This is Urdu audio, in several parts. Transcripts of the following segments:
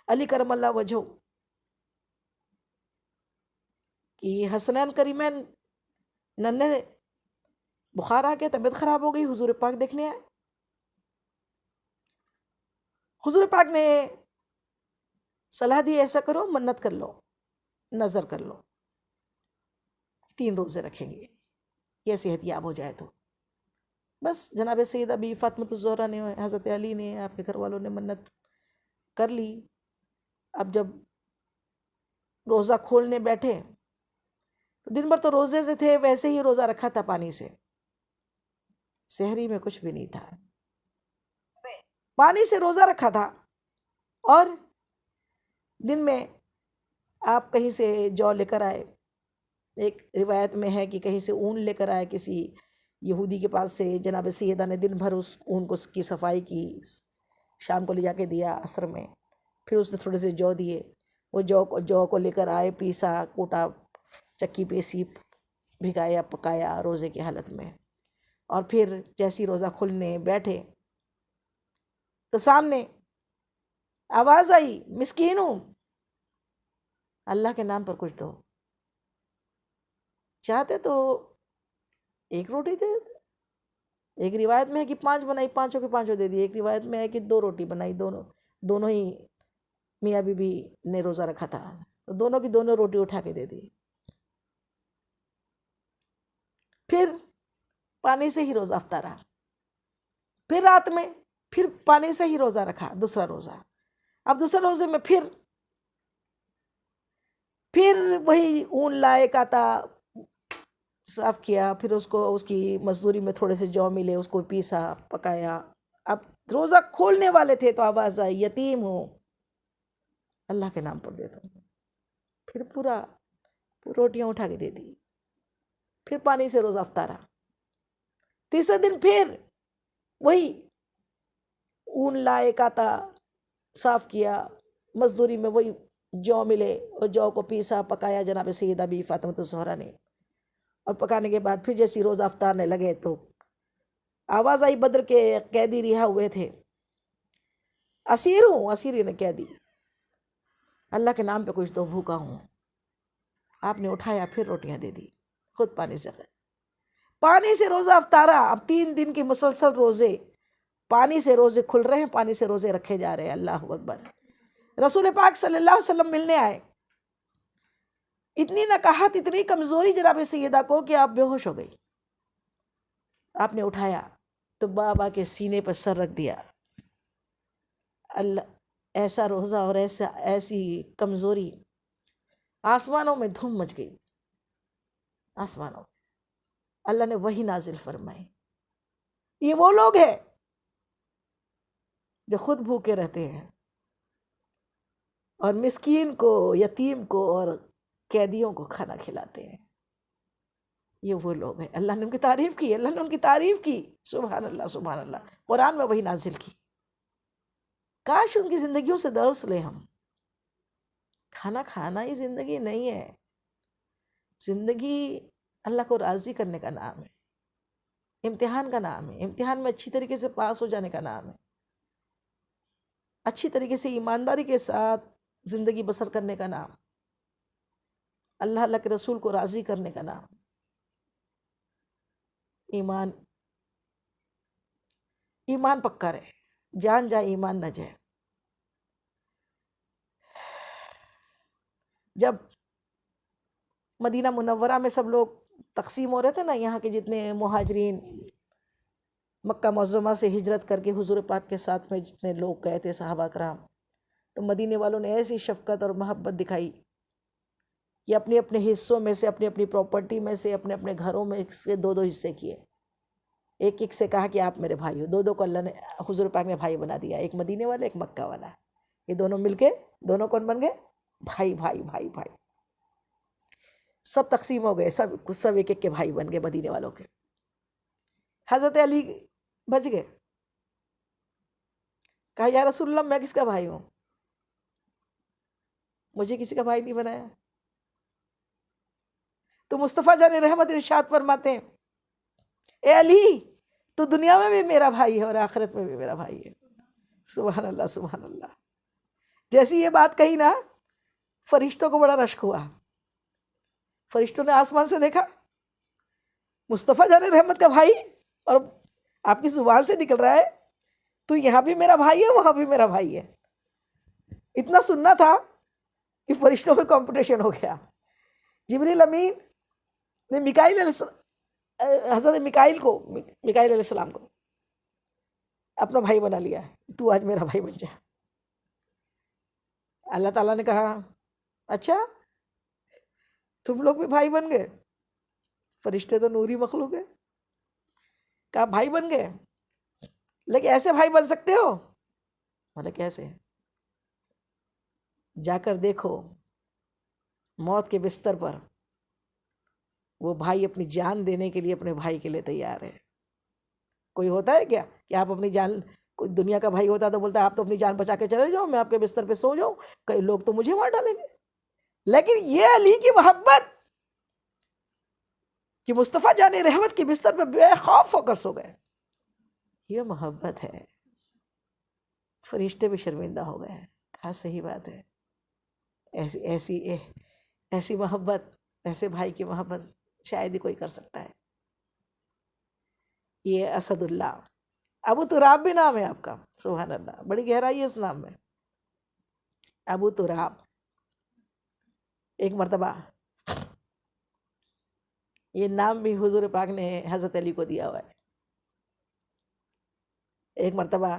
علی کرم اللہ وجہہ کہ حسنین کریمین ننھے بخار آ گیا، طبیعت خراب ہو گئی، حضور پاک دیکھنے آئے. حضور پاک نے صلاح دی ایسا کرو، منت کر لو، نظر کر لو، 3 روزے رکھیں گے، یہ صحت یاب ہو جائے تو. بس جناب سیدہ بی فاطمۃ الزہرا نے، حضرت علی نے، آپ کے گھر والوں نے منت کر لی. اب جب روزہ کھولنے بیٹھے، دن بھر تو روزے سے تھے، ویسے ہی روزہ رکھا تھا پانی سے، سحری میں کچھ بھی نہیں تھا، پانی سے روزہ رکھا تھا. اور دن میں آپ کہیں سے جو لے کر آئے، ایک روایت میں ہے کہ کہیں سے اون لے کر آئے کسی یہودی کے پاس سے. جناب سیدہ نے دن بھر اس اون کو کی صفائی کی، شام کو لے جا کے دیا عصر میں. پھر اس نے تھوڑے سے جو دیے، وہ جو کو لے کر آئے، پیسا، کوٹا، چکی پیسی، بھگایا، پکایا روزے کی حالت میں. اور پھر جیسی روزہ کھلنے بیٹھے تو سامنے آواز آئی، مسکین ہوں، اللہ کے نام پر کچھ دو. چاہتے تو 1 روٹی دے دیتے. ایک روایت میں ہے کہ 5 بنائی، 5 کے 5 دے دی. ایک روایت میں ہے کہ 2 روٹی بنائی، دونوں ہی میاں بی بی نے روزہ رکھا تھا، تو دونوں کی دونوں روٹی اٹھا کے دے دی. پھر پانی سے ہی روزہ افطارا. پھر رات میں پھر پانی سے ہی روزہ رکھا، دوسرا روزہ. اب دوسرے روزے میں پھر وہی اون لائے، کاتا، صاف کیا، پھر اس کو اس کی مزدوری میں تھوڑے سے جو ملے اس کو پیسا، پکایا. اب روزہ کھولنے والے تھے تو آواز آئی، یتیم ہوں، اللہ کے نام پر دے دو. پھر پورا روٹیاں اٹھا کے دے دی. پھر پانی سے روزہ افطارا. تیسرے دن پھر وہی اون لائے، کاتا، صاف کیا، مزدوری میں وہی جو ملے اور جو کو پیسا، پکایا جناب سیدہ بی فاطمۃ الزہرا نے. اور پکانے کے بعد پھر جیسی روزہ افطارنے لگے تو آواز آئی، بدر کے قیدی رہا ہوئے تھے، اسیر ہوں. اسیری نے کہہ دی، اللہ کے نام پہ کچھ دو، بھوکا ہوں. آپ نے اٹھایا، پھر روٹیاں دے دی، خود پانی سے روزہ افطارا. اب 3 دن کے مسلسل روزے، پانی سے روزے کھل رہے ہیں، پانی سے روزے رکھے جا رہے ہیں. اللہ اکبر. رسول پاک صلی اللہ علیہ وسلم ملنے آئے. اتنی نکاحت، اتنی کمزوری جناب سیدہ کو کہ آپ بے ہوش ہو گئی. آپ نے اٹھایا تو بابا کے سینے پر سر رکھ دیا. اللہ، ایسا روزہ اور ایسی کمزوری، آسمانوں میں دھوم مچ گئی. آسمانوں میں اللہ نے وہی نازل فرمائی. یہ وہ لوگ ہیں جو خود بھوکے رہتے ہیں اور مسکین کو، یتیم کو اور قیدیوں کو کھانا کھلاتے ہیں. یہ وہ لوگ ہیں. اللہ نے ان کی تعریف کی، اللہ نے ان کی تعریف کی. سبحان اللہ، سبحان اللہ. قرآن میں وہی نازل کی. کاش ان کی زندگیوں سے درس لیں ہم. کھانا کھانا ہی زندگی نہیں ہے. زندگی اللہ کو راضی کرنے کا نام ہے، امتحان کا نام ہے. امتحان میں اچھی طریقے سے پاس ہو جانے کا نام ہے، اچھی طریقے سے ایمانداری کے ساتھ زندگی بسر کرنے کا نام، اللہ کے رسول کو راضی کرنے کا نام. ایمان پکا رہے، جان جائے ایمان نہ جائے. جب مدینہ منورہ میں سب لوگ تقسیم ہو رہے تھے نا، یہاں کے جتنے مہاجرین مکہ معظمہ سے ہجرت کر کے حضور پاک کے ساتھ میں جتنے لوگ گئے تھے صحابہ کرام، تو مدینے والوں نے ایسی شفقت اور محبت دکھائی کہ اپنے اپنے حصوں میں سے، اپنی اپنی پراپرٹی میں سے، اپنے اپنے گھروں میں سے 2 حصے کیے. ایک سے کہا کہ آپ میرے بھائی ہو. 2 کو اللہ نے، حضور پاک نے بھائی بنا دیا، ایک مدینے والا، ایک مکہ والا. یہ دونوں مل کے دونوں کون بن گئے؟ بھائی بھائی بھائی بھائی. سب تقسیم ہو گئے، سب ایک ایک کے بھائی بن گئے مدینے والوں کے. حضرت علی بچ گئے. کہا یا رسول اللہ، میں کس کا بھائی ہوں؟ مجھے کسی کا بھائی نہیں بنایا. تو مصطفیٰ جان رحمت ارشاد فرماتے ہیں، اے علی، تو دنیا میں بھی میرا بھائی ہے اور آخرت میں بھی میرا بھائی ہے. سبحان اللہ، سبحان اللہ. جیسی یہ بات کہی نا، فرشتوں کو بڑا رشک ہوا. فرشتوں نے آسمان سے دیکھا مصطفیٰ جان رحمت کا بھائی، اور آپ کی زبان سے نکل رہا ہے تو یہاں بھی میرا بھائی ہے وہاں بھی میرا بھائی ہے. اتنا سننا تھا کہ فرشتوں میں کمپٹیشن ہو گیا. جبریل امین نے حضرت میکائیل علیہ السلام کو اپنا بھائی بنا لیا، تو آج میرا بھائی بن جا. اللہ تعالیٰ نے کہا اچھا تم لوگ بھی بھائی بن گئے، فرشتے تو نوری مخلوق ہے. کہا بھائی بن گئے، لیکن ایسے بھائی بن سکتے ہو؟ بولے کیسے؟ جا کر دیکھو موت کے بستر پر وہ بھائی اپنی جان دینے کے لیے اپنے بھائی کے لیے تیار ہے. کوئی ہوتا ہے کیا کہ آپ اپنی جان، کوئی دنیا کا بھائی ہوتا تو بولتا ہے آپ تو اپنی جان بچا کے چلے جاؤ، میں آپ کے بستر پہ سو جاؤں، کئی لوگ تو مجھے مار ڈالیں گے. لیکن یہ علی کی محبت کہ مصطفیٰ جان رحمت کی بستر پہ بے خوف ہو کر سو گئے، یہ محبت ہے. فرشتے بھی شرمندہ ہو گئے. کہا صحیح بات ہے، ایسی محبت، ایسے بھائی کی محبت شاید ہی کوئی کر سکتا ہے. یہ اسد اللہ ابو تراب بھی نام ہے آپ کا. سبحان اللہ، بڑی گہرائی ہے اس نام میں. ابو تراب. ایک مرتبہ یہ نام بھی حضور پاک نے حضرت علی کو دیا ہوا ہے. ایک مرتبہ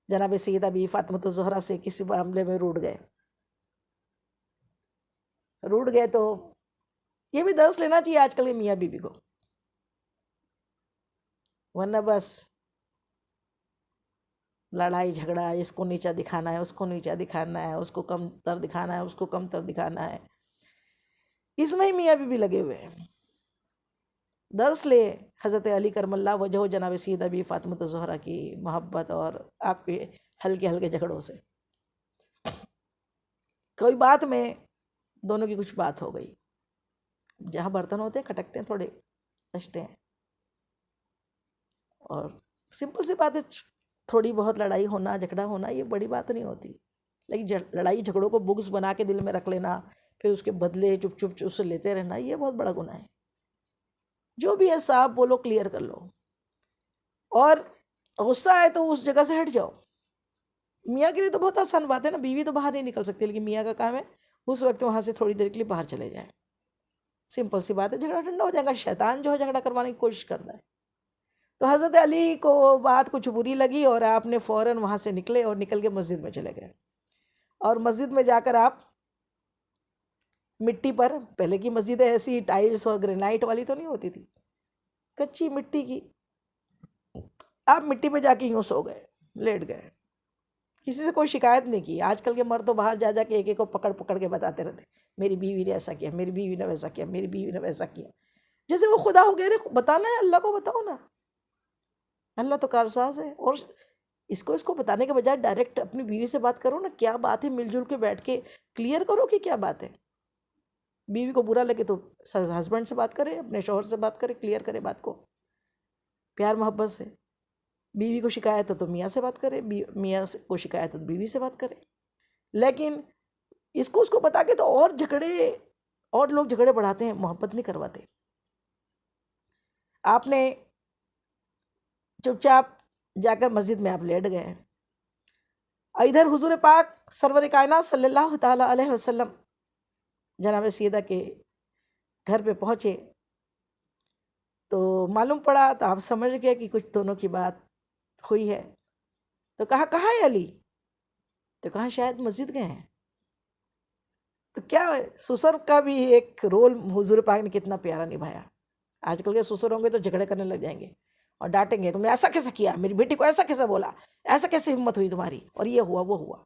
جناب سیدہ بی فاطمۃ الزہرا سے کسی معاملے میں روٹ گئے تو یہ بھی درس لینا چاہیے آج کل کے میاں بیوی کو، ورنہ بس لڑائی جھگڑا، اس کو نیچا دکھانا ہے، اس کو نیچا دکھانا ہے، اس کو کم تر دکھانا ہے، اس کو کم تر دکھانا ہے، اس میں ہی میاں بیوی لگے ہوئے ہیں. درس لے حضرت علی کرم اللہ وجہ جناب سیدہ بی فاطمۃ الزہرا کی محبت اور آپ کے ہلکے ہلکے جھگڑوں سے. کوئی بات میں دونوں کی کچھ بات ہو گئی، جہاں برتن ہوتے ہیں کھٹکتے ہیں، تھوڑے بچتے ہیں، اور سمپل سی بات ہے، تھوڑی بہت لڑائی ہونا، جھگڑا ہونا، یہ بڑی بات نہیں ہوتی. لیکن لڑائی جھگڑوں کو بغض بنا کے دل میں رکھ لینا، پھر اس کے بدلے چپ چپ اس سے لیتے رہنا، یہ بہت بڑا گناہ ہے. جو بھی ہے صاحب بولو، کلیئر کر لو. اور غصہ آئے تو اس جگہ سے ہٹ جاؤ. میاں کے لیے تو بہت آسان بات ہے نا، بیوی تو باہر نہیں نکل سکتی، لیکن میاں کا کام ہے اس وقت وہاں سے تھوڑی دیر کے لیے باہر چلے جائے. سمپل سی بات ہے، جھگڑا ٹھنڈا ہو جائے گا. شیطان جو ہے جھگڑا کروانے کی کوشش کرتا ہے. تو حضرت علی کو بات کچھ بری لگی اور آپ نے فوراً وہاں سے نکلے اور نکل کے مسجد میں چلے گئے. اور مسجد میں جا کر آپ مٹی پر، پہلے کی مسجدیں ایسی ٹائلس اور گرینائٹ والی تو نہیں ہوتی تھی، کچی مٹی کی، آپ مٹی پہ جا کے یوں سو گئے، لیٹ گئے. کسی سے کوئی شکایت نہیں کی. آج کل کے مرد تو باہر جا کے ایک ایک کو پکڑ پکڑ کے بتاتے رہتے، میری بیوی نے ایسا کیا، میری بیوی نے ویسا کیا، میری بیوی نے ویسا کیا، جیسے وہ خدا ہو گئے. بتانا ہے اللہ کو بتاؤ نا، اللہ تو کارساز ہے. اور اس کو بتانے کے بجائے ڈائریکٹ اپنی بیوی سے بات کرو نا، کیا بات ہے، مل جل کے بیٹھ کے کلیئر کرو کہ کیا بات ہے. بیوی کو برا لگے تو ہسبینڈ سے بات کرے، اپنے شوہر سے بات کرے، کلیئر کرے بات کو پیار محبت سے. بیوی کو شکایت ہے تو میاں سے بات کرے، میاں کو شکایت ہے تو بیوی سے بات کرے. لیکن اس کو بتا کے تو اور لوگ جھگڑے بڑھاتے ہیں، محبت نہیں کرواتے. آپ نے چپ چاپ جا کر مسجد میں آپ لیٹ گئے. ادھر حضور پاک سرور کائنات صلی اللہ تعالی علیہ وسلم جناب سیدہ کے گھر پہ پہنچے تو معلوم پڑا، تو آپ سمجھ گئے کہ کچھ دونوں کی بات ہوئی ہے. تو کہاں ہے علی؟ تو کہاں شاید مسجد گئے ہیں. تو کیا سسر کا بھی ایک رول حضور پاک نے کتنا پیارا نبھایا. آج کل کے سسر ہوں گے تو جھگڑے کرنے لگ جائیں گے اور ڈانٹیں گے، تم نے ایسا کیسا کیا، میری بیٹی کو ایسا کیسے بولا، ایسا کیسے ہمت ہوئی تمہاری، اور یہ ہوا وہ ہوا.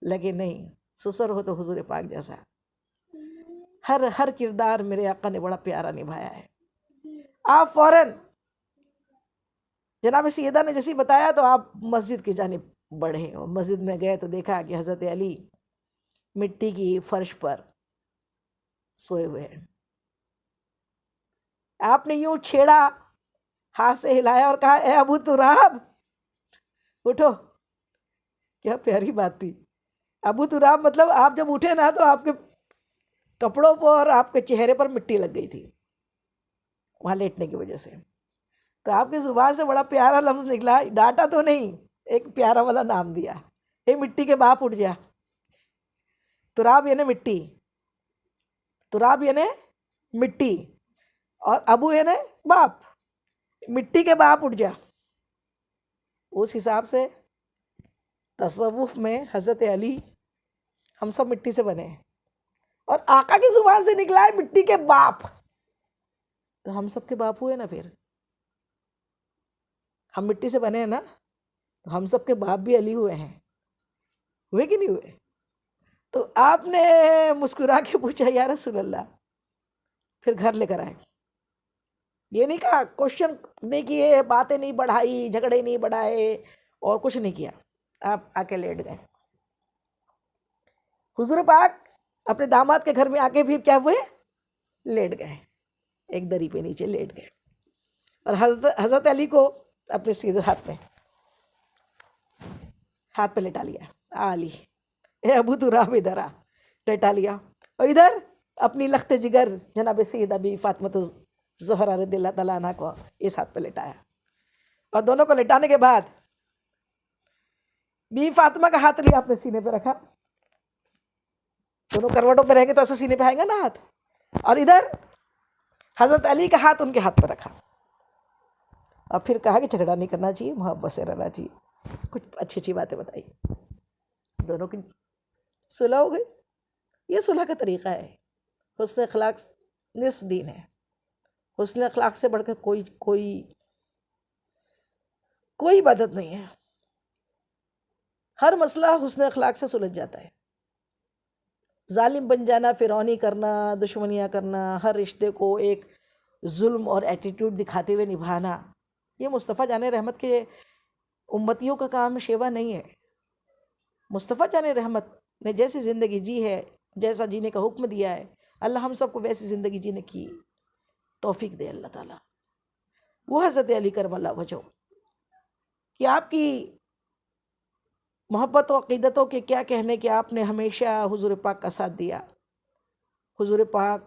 لیکن نہیں، سسر ہو تو حضور پاک جیسا ہر کردار میرے آقا نے بڑا پیارا نبھایا ہے. آپ فوراً جناب سیدہ نے جیسے بتایا تو آپ مسجد کی جانب بڑھے، اور مسجد میں گئے تو دیکھا کہ حضرت علی مٹی کی فرش پر سوئے ہوئے ہیں. آپ نے یوں چھیڑا، ہاتھ سے ہلایا اور کہا اے ابو تراب اٹھو. کیا پیاری بات تھی. ابو تراب مطلب آپ جب اٹھے نا تو آپ کے کپڑوں پر اور آپ کے چہرے پر مٹی لگ گئی تھی وہاں لیٹنے کی وجہ سے. تو آپ کی زبان سے بڑا پیارا لفظ نکلا، ڈانٹا تو نہیں، ایک پیارا والا نام دیا، اے مٹی کے باپ اٹھ جا. تراب یعنی مٹی، تراب یعنی مٹی، اور ابو یعنی باپ، مٹی کے باپ اٹھ جا. اس حساب سے تصوف میں حضرت علی، ہم سب مٹی سے بنے ہیں، اور آقا کی زبان سے نکلا ہے مٹی کے باپ، تو ہم سب کے باپ ہوئے نا. پھر ہم مٹی سے بنے ہیں نا، تو ہم سب کے باپ بھی علی ہوئے ہیں، ہوئے کہ نہیں ہوئے؟ تو آپ نے مسکرا کے پوچھا یا رسول اللہ، پھر گھر لے کر آئے. یہ نہیں کہا، کوشچن نہیں کیے، باتیں نہیں بڑھائی، جھگڑے نہیں بڑھائے، اور کچھ نہیں کیا. آپ آ کے لیٹ گئے. حضور پاک اپنے داماد کے گھر میں آ کے پھر کیا ہوئے؟ لیٹ گئے، ایک دری پہ نیچے لیٹ گئے، اور حضرت علی کو اپنے سیدھے ہاتھ پہ لٹا لیا. علی اے ابو تراب ادھر آ، لٹا لیا. اور ادھر اپنی لخت جگر جناب سیدہ بی فاطمہ زہرا رضی اللہ تعالیٰ عنہ کو اس ہاتھ پہ لٹایا. اور دونوں کو لٹانے کے بعد بی فاطمہ کا ہاتھ لیا، اپنے سینے پہ رکھا. دونوں کروٹوں پہ رہیں گے تو ایسا سینے پہ آئیں گا نا ہاتھ. اور ادھر حضرت علی کا ہاتھ ان کے ہاتھ پہ رکھا، اور پھر کہا کہ جھگڑا نہیں کرنا چاہیے، محبت سے رہنا چاہیے. کچھ اچھی اچھی باتیں بتائی، دونوں کی صلح ہو گئی. یہ صلح کا طریقہ ہے. حسن اخلاق نصف دین ہے. حسن اخلاق سے بڑھ کر کوئی عبادت نہیں ہے. ہر مسئلہ حسن اخلاق سے سلجھ جاتا ہے. ظالم بن جانا، فرعونی کرنا، دشمنیاں کرنا، ہر رشتے کو ایک ظلم اور ایٹیٹیوڈ دکھاتے ہوئے نبھانا، یہ مصطفیٰ جان رحمت کے امتیوں کا کام شیوا نہیں ہے. مصطفیٰ جان رحمت نے جیسی زندگی جی ہے، جیسا جینے کا حکم دیا ہے، اللہ ہم سب کو ویسی زندگی جینے کی توفیق دے اللہ تعالیٰ. وہ حضرت علی کرم اللہ وجہہ کہ آپ کی محبت و عقیدتوں کے کیا کہنے کہ آپ نے ہمیشہ حضور پاک کا ساتھ دیا. حضور پاک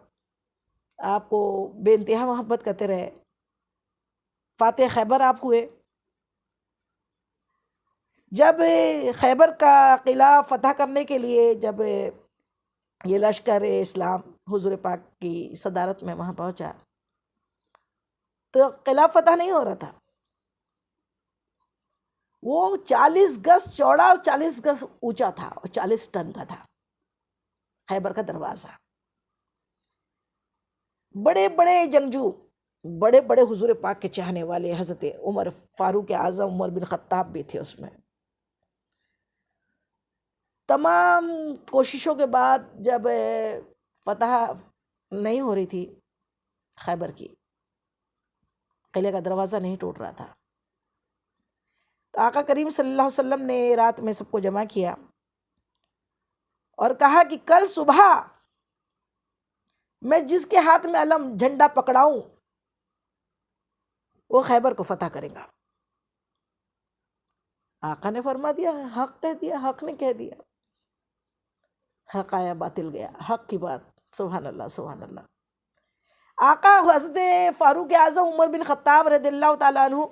آپ کو بے انتہا محبت کرتے رہے. فاتح خیبر آپ ہوئے. جب خیبر کا قلعہ فتح کرنے کے لیے جب یہ لشکر اسلام حضور پاک کی صدارت میں وہاں پہنچا، تو قلعہ فتح نہیں ہو رہا تھا. وہ 40 گز چوڑا اور 40 گز اونچا تھا، اور 40 ٹن کا تھا خیبر کا دروازہ. بڑے بڑے جنگجو، بڑے بڑے حضور پاک کے چاہنے والے، حضرت عمر فاروق اعظم، عمر بن خطاب بھی تھے اس میں. تمام کوششوں کے بعد جب فتح نہیں ہو رہی تھی خیبر کی، قلعے کا دروازہ نہیں ٹوٹ رہا تھا، تو آقا کریم صلی اللہ علیہ وسلم نے رات میں سب کو جمع کیا اور کہا کہ کل صبح میں جس کے ہاتھ میں علم جھنڈا پکڑاؤں وہ خیبر کو فتح کرے گا. آقا نے فرما دیا، حق کہہ دیا، حق نے کہہ دیا. حق آیا باطل گیا، حق کی بات. سبحان اللہ سبحان اللہ. آقا حضرت فاروق اعظم عمر بن خطاب رضی اللہ تعالیٰ عنہ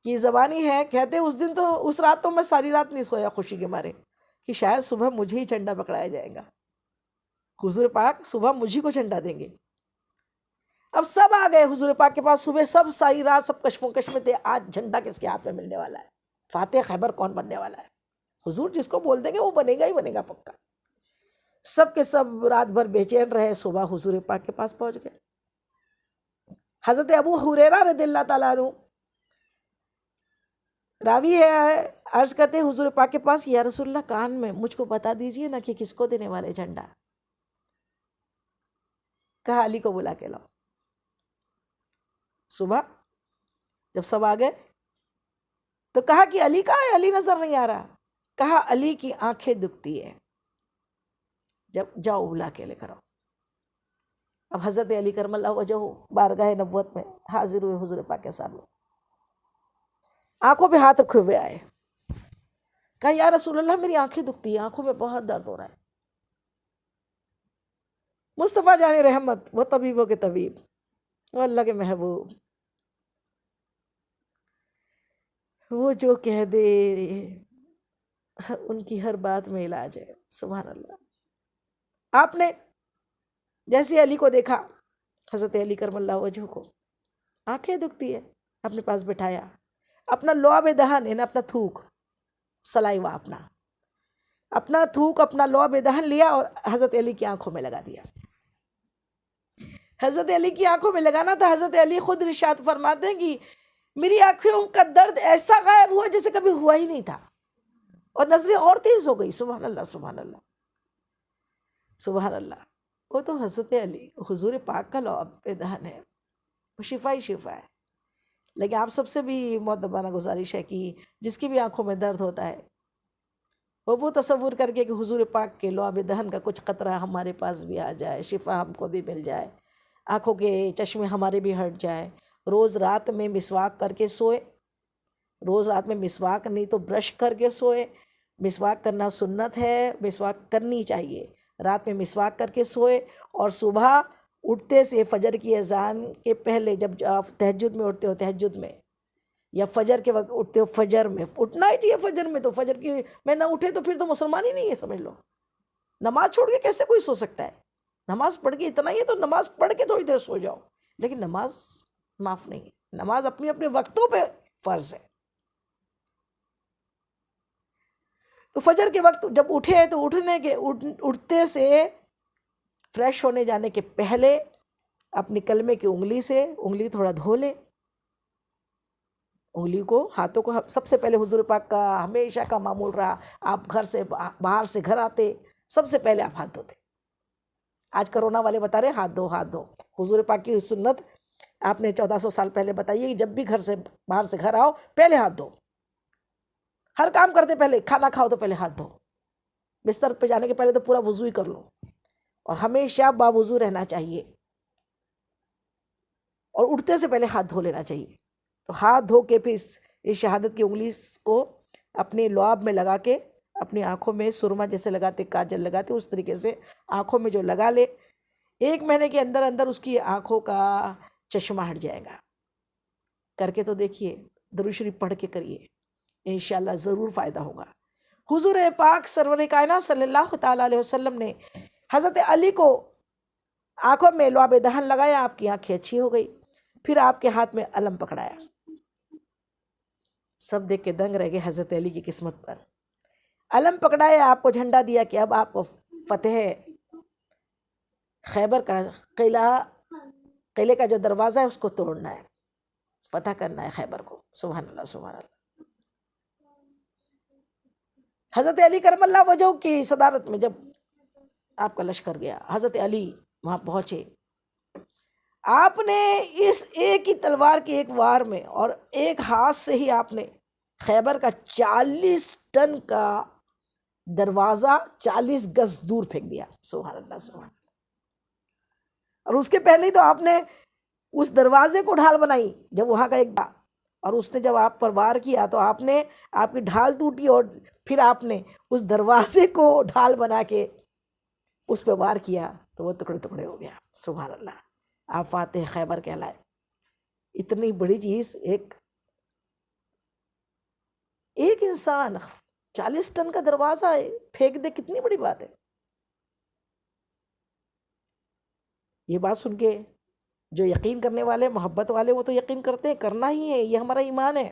کی زبانی ہے، کہتے اس رات تو میں ساری رات نہیں سویا خوشی کے مارے کہ شاید صبح مجھے ہی جھنڈا پکڑایا جائے گا. حضور پاک صبح مجھے کو جھنڈا دیں گے. اب سب آ گئے حضور پاک کے پاس صبح، سب ساری رات سب کشمکش میں تھے، آج جھنڈا کس کے ہاتھ میں ملنے والا ہے، فاتح خیبر کون بننے والا ہے. حضور جس کو بول دیں گے وہ بنے گا ہی بنے گا پکا. سب کے سب رات بھر بے چین رہے، صبح حضور پاک کے پاس پہنچ گئے. حضرت ابو ہریرہ رضی اللہ تعالیٰ عنہ راوی ہے، عرض کرتے ہیں حضور پاک کے پاس، یا رسول اللہ کان میں مجھ کو بتا دیجئے نا کہ کس کو دینے والے جھنڈا. کہا علی کو بلا کے لاؤ. صبح جب سب آ گئے تو کہا کہ علی کہاں ہے، علی نظر نہیں آ رہا. کہا علی کی آنکھیں دکھتی ہے، جب جاؤ بلا کے لے کر آؤ. اب حضرت علی کرم اللہ وجہہ بارگاہ نبوت میں حاضر ہوئے حضور پاک کے سامنے، آنکھوں پہ ہاتھ رکھے ہوئے آئے. کہا یا رسول اللہ میری آنکھیں دکھتی ہیں، آنکھوں میں بہت درد ہو رہا ہے۔ مصطفیٰ جان رحمت، وہ طبیبوں کے طبیب، وہ اللہ کے محبوب، وہ جو کہہ دے ان کی ہر بات میں علاج ہے۔ سبحان اللہ۔ آپ نے جیسے علی کو دیکھا، حضرت علی کرم اللہ وجہ کو، آنکھیں دکھتی ہے، اپنے پاس بٹھایا، اپنا لعاب دہن یعنی اپنا تھوک، سلائیوا، اپنا تھوک، اپنا لعاب دہن لیا اور حضرت علی کی آنکھوں میں لگا دیا۔ حضرت علی کی آنکھوں میں لگانا تھا، حضرت علی خود ارشاد فرماتے ہیں کہ میری آنکھوں کا درد ایسا غائب ہوا جیسے کبھی ہوا ہی نہیں تھا، اور نظریں اور تیز ہو گئی۔ سبحان اللہ، سبحان اللہ، سبحان اللہ۔ وہ تو حضرت علی حضور پاک کا لعاب دہن ہے، وہ شفا ہی شفا ہے۔ لیکن آپ سب سے بھی مؤدبانہ گزارش ہے کہ جس کی بھی آنکھوں میں درد ہوتا ہے وہ تصور کر کے کہ حضور پاک کے لعاب دہن کا کچھ قطرہ ہمارے پاس بھی آ جائے، شفا ہم کو بھی مل جائے، آنکھوں کے چشمے ہمارے بھی ہٹ جائے۔ روز رات میں مسواک کر کے سوئے، روز رات میں مسواک نہیں تو برش کر کے سوئے۔ مسواک کرنا سنت ہے، مسواک کرنی چاہیے۔ رات میں مسواک کر کے سوئے، اور صبح اٹھتے سے فجر کی اذان کے پہلے، جب آپ تہجد میں اٹھتے ہو، تہجد میں یا فجر کے وقت اٹھتے ہو، فجر میں اٹھنا ہی چاہیے۔ فجر میں تو فجر کی میں نہ اٹھے تو پھر تو مسلمان ہی نہیں ہے، سمجھ لو۔ نماز چھوڑ کے کیسے کوئی سو سکتا ہے؟ نماز پڑھ کے اتنا ہی ہے تو نماز پڑھ کے تھوڑی دیر سو جاؤ، لیکن نماز معاف نہیں ہے۔ نماز اپنے اپنے وقتوں پہ فرض ہے۔ تو فجر کے وقت جب اٹھے تو اٹھتے سے فریش ہونے جانے کے پہلے اپنی کلمے کی انگلی تھوڑا دھو لے، انگلی کو، ہاتھوں کو۔ سب سے پہلے حضور پاک کا ہمیشہ کا معمول رہا، آپ گھر سے باہر سے گھر آتے سب سے پہلے آپ ہاتھ دھوتے۔ آج کرونا والے بتا رہے ہاتھ دھو، ہاتھ دھو۔ حضور پاک کی سنت آپ نے 1400 سال پہلے بتائیے کہ جب بھی گھر سے باہر سے گھر آؤ پہلے ہاتھ دھو۔ ہر کام کرتے پہلے، کھانا کھاؤ تو پہلے ہاتھ دھو، بستر پہ جانے کے پہلے تو پورا وضو ہی کر لو، اور ہمیشہ باوضو رہنا چاہیے، اور اٹھتے سے پہلے ہاتھ دھو لینا چاہیے۔ تو ہاتھ دھو کے پھر اس شہادت کی انگلی کو اپنے لعاب میں لگا کے، اپنی آنکھوں میں سرما جیسے لگاتے، کاجل لگاتے، اس طریقے سے آنکھوں میں جو لگا لے، 1 مہینے کے اندر اندر اس کی آنکھوں کا چشمہ ہٹ جائے گا۔ کر کے تو دیکھیے، درود شریف پڑھ کے کریے، انشاءاللہ ضرور فائدہ ہوگا۔ حضور پاک سرور کائنات صلی اللہ تعالیٰ علیہ وسلم نے حضرت علی کو آنکھوں میں لعاب دہن لگایا، آپ کی آنکھیں اچھی ہو گئی۔ پھر آپ کے ہاتھ میں علم پکڑایا، سب دیکھ کے دنگ رہ گئے حضرت علی کی قسمت پر۔ علم پکڑایا، آپ کو جھنڈا دیا کہ اب آپ کو فتح خیبر کا قلعے کا جو دروازہ ہے اس کو توڑنا ہے، فتح کرنا ہے خیبر کو۔ سبحان اللہ، سبحان اللہ۔ حضرت علی کرم اللہ وجہ کی صدارت میں جب آپ کا لشکر گیا، حضرت علی وہاں پہنچے، آپ نے اس ایک ہی تلوار کی ایک وار میں اور ایک ہاتھ سے ہی آپ نے خیبر کا 40 ٹن کا دروازہ 40 گز دور پھینک دیا۔ سبحان اللہ، سبحان اللہ۔ اور اس کے پہلے ہی تو آپ نے اس دروازے کو ڈھال بنائی، جب وہاں کا ایک، اور اس نے جب آپ پر وار کیا تو آپ کی ڈھال ٹوٹی، اور پھر آپ نے اس دروازے کو ڈھال بنا کے اس پہ وار کیا تو وہ ٹکڑے ٹکڑے ہو گیا۔ سبحان اللہ، آپ فاتح خیبر کہلائے۔ اتنی بڑی چیز، ایک انسان 40 ٹن کا دروازہ پھینک دے، کتنی بڑی بات ہے۔ یہ بات سن کے جو یقین کرنے والے، محبت والے، وہ تو یقین کرتے ہیں، کرنا ہی ہے، یہ ہمارا ایمان ہے۔